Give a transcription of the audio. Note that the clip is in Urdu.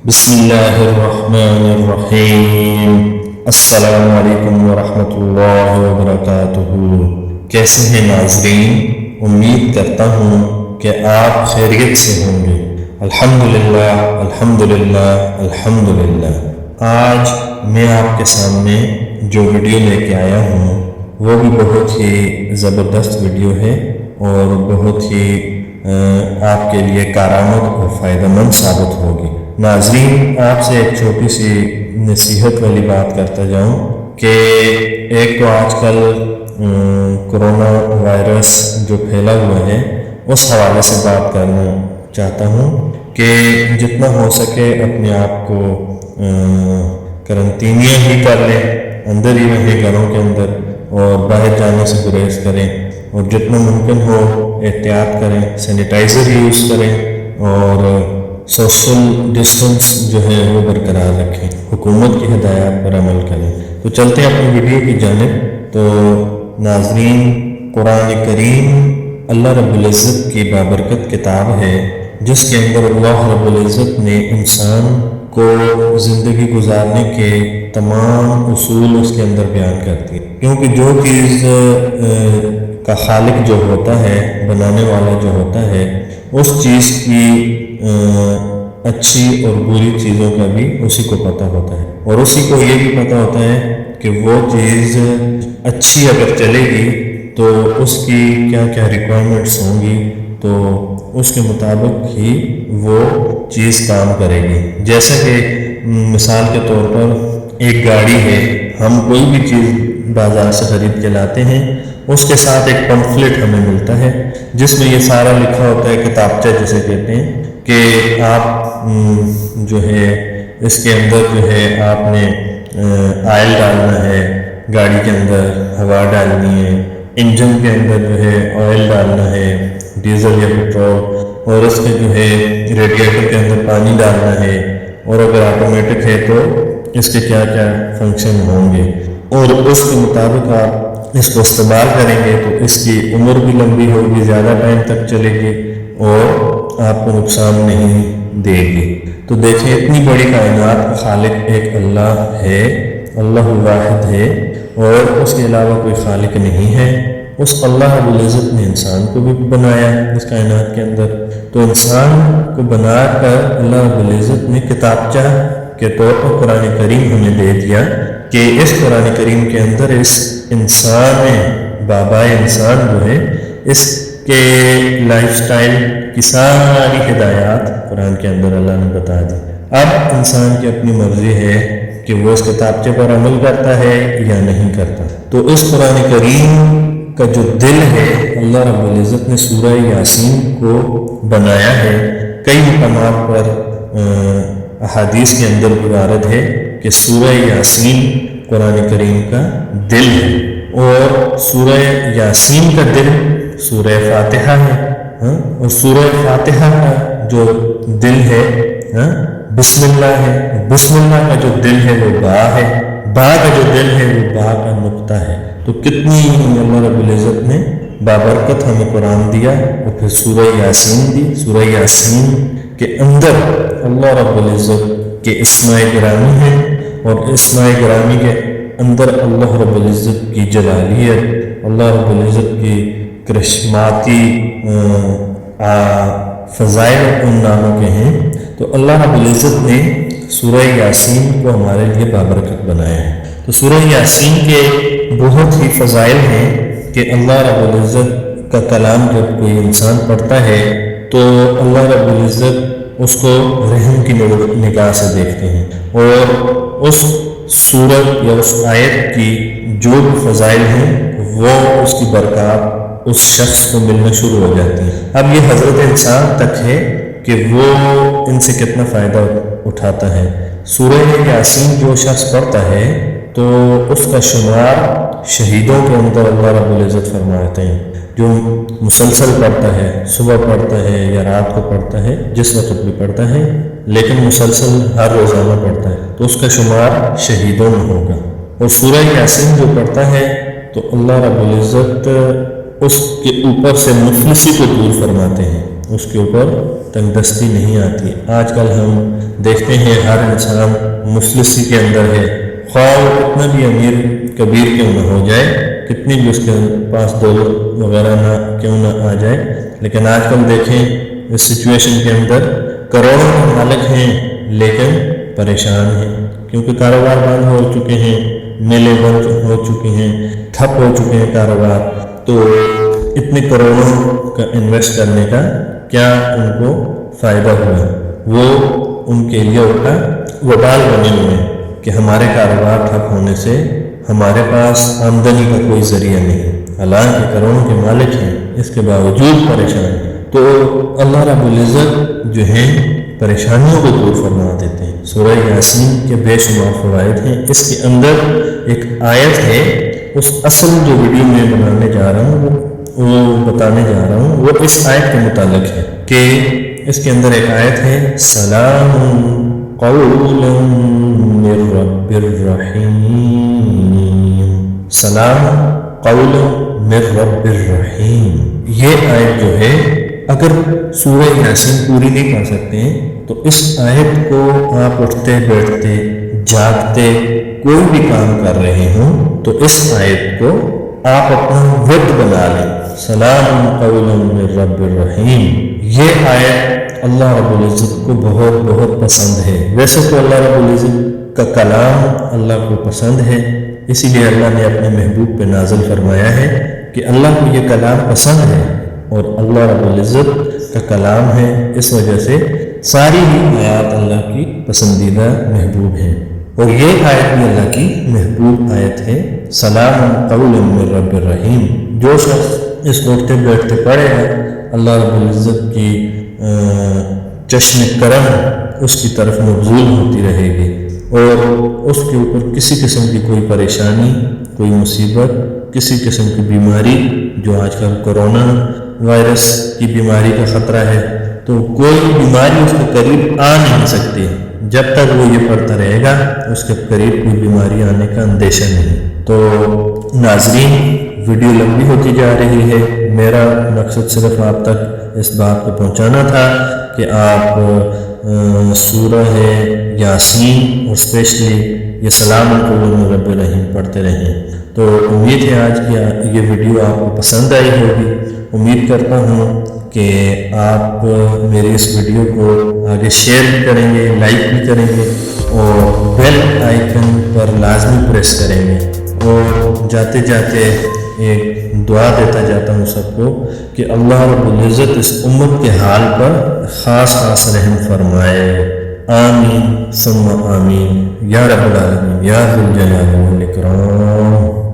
بسم اللہ الرحمن الرحیم۔ السلام علیکم ورحمۃ اللہ وبرکاتہ۔ کیسے ہیں ناظرین؟ امید کرتا ہوں کہ آپ خیریت سے ہوں گے۔ الحمدللہ الحمدللہ الحمدللہ۔ آج میں آپ کے سامنے جو ویڈیو لے کے آیا ہوں وہ بھی بہت ہی زبردست ویڈیو ہے اور بہت ہی آپ کے لیے کارآمد اور فائدہ مند ثابت ہوگی۔ ناظرین، آپ سے ایک چھوٹی سی نصیحت والی بات کرتا جاؤں کہ ایک تو آج کل کرونا وائرس جو پھیلا ہوا ہے اس حوالے سے بات کرنا چاہتا ہوں کہ جتنا ہو سکے اپنے آپ کو کرنٹینیا ہی کر لیں، اندر ہی رہیں گھروں کے اندر اور باہر جانے سے گریز کریں اور جتنا ممکن ہو احتیاط کریں، سینیٹائزر یوز کریں اور سوشل ڈسٹنس جو ہے وہ برقرار رکھیں، حکومت کی ہدایات پر عمل کریں۔ تو چلتے ہیں اپنی ویڈیو کی جانب۔ تو ناظرین، قرآن کریم اللہ رب العزت کی بابرکت کتاب ہے جس کے اندر اللہ رب العزت نے انسان کو زندگی گزارنے کے تمام اصول اس کے اندر بیان کرتی ہے، کیونکہ جو چیز کا خالق جو ہوتا ہے، بنانے والا جو ہوتا ہے، اس چیز کی اچھی اور بری چیزوں کا بھی اسی کو پتہ ہوتا ہے اور اسی کو یہ بھی پتہ ہوتا ہے کہ وہ چیز اچھی اگر چلے گی تو اس کی کیا کیا ریکوائرمنٹس ہوں گی، تو اس کے مطابق ہی وہ چیز کام کرے گی۔ جیسا کہ مثال کے طور پر ایک گاڑی ہے، ہم کوئی بھی چیز بازار سے خرید کے لاتے ہیں، اس کے ساتھ ایک پمفلٹ ہمیں ملتا ہے جس میں یہ سارا لکھا ہوتا ہے، کتابچہ جسے کہتے ہیں، کہ آپ جو ہے اس کے اندر جو ہے آپ نے آئل ڈالنا ہے، گاڑی کے اندر ہوا ڈالنی ہے، انجن کے اندر جو ہے آئل ڈالنا ہے، ڈیزل یا پیٹرول، اور اس کے جو ہے ریڈیٹر کے اندر پانی ڈالنا ہے، اور اگر آٹومیٹک ہے تو اس کے کیا کیا فنکشن ہوں گے، اور اس کے مطابق آپ اس کو استعمال کریں گے تو اس کی عمر بھی لمبی ہوگی، زیادہ ٹائم تک چلے گی اور آپ کو نقصان نہیں دے گی۔ تو دیکھیں، اتنی بڑی کائنات کا خالق ایک اللہ ہے، اللہ واحد ہے اور اس کے علاوہ کوئی خالق نہیں ہے۔ اس اللہ رب العزت نے انسان کو بھی بنایا اس کائنات کے اندر، تو انسان کو بنا کر اللہ رب العزت نے کتابچہ کے طور پر قرآن کریم ہمیں دے دیا کہ اس قرآن کریم کے اندر اس انسان بابائے انسان جو ہے اس کے لائف سٹائل کی ساری ہدایات قرآن کے اندر اللہ نے بتا دی۔ اب انسان کی اپنی مرضی ہے کہ وہ اس کتابچے پر عمل کرتا ہے یا نہیں کرتا۔ تو اس قرآن کریم کا جو دل ہے، اللہ رب العزت نے سورہ یاسین کو بنایا ہے۔ کئی مقامات پر احادیث کے اندر بھی وارد ہے کہ سورہ یاسین قرآن کریم کا دل ہے، اور سورہ یاسین کا دل سورہ فاتحہ ہے، اور سورہ فاتحہ کا جو دل ہے بسم اللہ ہے، بسم اللہ کا جو دل ہے وہ با ہے، با کا جو دل ہے وہ با کا نقطہ ہے۔ تو کتنی اللہ رب العزت نے بابرکت ہمیں قرآن دیا، اور پھر سورہ یاسین دی۔ سورہ یاسین کے اندر اللہ رب العزت کے اسماء گرامی ہیں، اور اسماء گرامی کے اندر اللہ رب العزت کی جلالیت، اللہ رب العزت کی کرشماتی فضائل ان ناموں کے ہیں۔ تو اللہ رب العزت نے سورہ یاسین کو ہمارے لیے بابرکت بنایا ہے۔ تو سورہ یاسین کے بہت ہی فضائل ہیں کہ اللہ رب العزت کا کلام جب کوئی انسان پڑھتا ہے تو اللہ رب العزت اس کو رحم کی نگاہ سے دیکھتے ہیں، اور اس سورت یا اس آیت کی جو بھی فضائل ہیں وہ اس کی برکات اس شخص کو ملنا شروع ہو جاتی ہے۔ اب یہ حضرت انسان تک ہے کہ وہ ان سے کتنا فائدہ اٹھاتا ہے۔ سورہ یاسین جو شخص پڑھتا ہے تو اس کا شمار شہیدوں کے اندر اللہ رب العزت فرماتے ہیں، جو مسلسل پڑھتا ہے، صبح پڑھتا ہے یا رات کو پڑھتا ہے، جس وقت بھی پڑھتا ہے لیکن مسلسل ہر روزانہ پڑھتا ہے، تو اس کا شمار شہیدوں میں ہوگا۔ اور سورہ یاسین جو پڑھتا ہے تو اللہ رب العزت اس کے اوپر سے مفلسی کو دور فرماتے ہیں، اس کے اوپر تنگ دستی نہیں آتی۔ آج کل ہم دیکھتے ہیں ہر انسان مفلسی کے اندر ہے، خواہ وہ کتنا بھی امیر کبیر کیوں نہ ہو جائے، کتنی بھی اس کے پاس دولت وغیرہ کیوں نہ آ جائے، لیکن آج کل دیکھیں اس سچویشن کے اندر کروڑوں کے مالک ہیں لیکن پریشان ہیں، کیونکہ کاروبار بند ہو چکے ہیں، میلے بند ہو چکے ہیں، ٹھپ ہو چکے ہیں کاروبار، تو اتنے کروڑوں کا انویسٹ کرنے کا کیا ان کو فائدہ ہوا؟ وہ ان کے لیے اٹھا وبال بنے ہوئے ہیں کہ ہمارے کاروبار ٹھپ ہونے سے ہمارے پاس آمدنی کا کوئی ذریعہ نہیں، حالانکہ کروڑوں کے مالک ہیں اس کے باوجود پریشان ہیں۔ تو اللہ رب العزت جو ہیں پریشانیوں کو دور فرما دیتے ہیں۔ سورہ یاسین کے بے شمار فوائد ہیں، اس کے اندر ایک آیت ہے، اس اصل جو ویڈیو میں بنانے جا رہا ہوں وہ بتانے جا رہا ہوں وہ اس آیت کے متعلق ہے کہ اس کے اندر ایک آیت ہے، سلام قولا من رب الرحیم، سلام قولا من رب الرحیم۔ یہ آیت جو ہے اگر سورہ یاسین پوری نہیں پڑھ سکتے ہیں تو اس آیت کو آپ اٹھتے بیٹھتے جاگتے کوئی بھی کام کر رہے ہوں تو اس آیت کو آپ اپنا ورد بنا لیں، سلام قولا من رب الرحیم۔ یہ آیت اللہ رب العزت کو بہت بہت پسند ہے۔ ویسے تو اللہ رب العزت کا کلام اللہ کو پسند ہے، اسی لیے اللہ نے اپنے محبوب پہ نازل فرمایا ہے کہ اللہ کو یہ کلام پسند ہے اور اللہ رب العزت کا کلام ہے، اس وجہ سے ساری ہی آیات اللہ کی پسندیدہ محبوب ہیں، اور یہ آیت بھی اللہ کی محبوب آیت ہے، سلام قولا من رب الرحیم۔ جو شخص اس کو اٹھتے بیٹھتے پڑھے گا اللہ رب العزت کی چشم کرم اس کی طرف مبذول ہوتی رہے گی، اور اس کے اوپر کسی قسم کی کوئی پریشانی، کوئی مصیبت، کسی قسم کی بیماری، جو آج کل کرونا وائرس کی بیماری کا خطرہ ہے، تو کوئی بیماری اس کے قریب آ نہیں سکتی جب تک وہ یہ پڑھتا رہے گا، اس کے قریب کوئی بیماری آنے کا اندیشہ نہیں۔ تو ناظرین، ویڈیو لمبی ہوتی جا رہی ہے، میرا مقصد صرف آپ تک اس بات کو پہنچانا تھا کہ آپ سورہ یاسین اور اسپیشلی یہ سلام قولا من رب الرحیم پڑھتے رہیں۔ تو امید ہے آج کی یہ ویڈیو آپ کو پسند آئی ہوگی، امید کرتا ہوں کہ آپ میری اس ویڈیو کو آگے شیئر بھی کریں گے، لائک بھی کریں گے، اور بیل آئیکن پر لازمی پریس کریں گے۔ اور جاتے جاتے ایک دعا دیتا جاتا ہوں سب کو کہ اللہ رب العزت اس امت کے حال پر خاص رحم فرمائے، آمین ثم آمین، یا رب العالمین، یا ذو الجلال والاکرام۔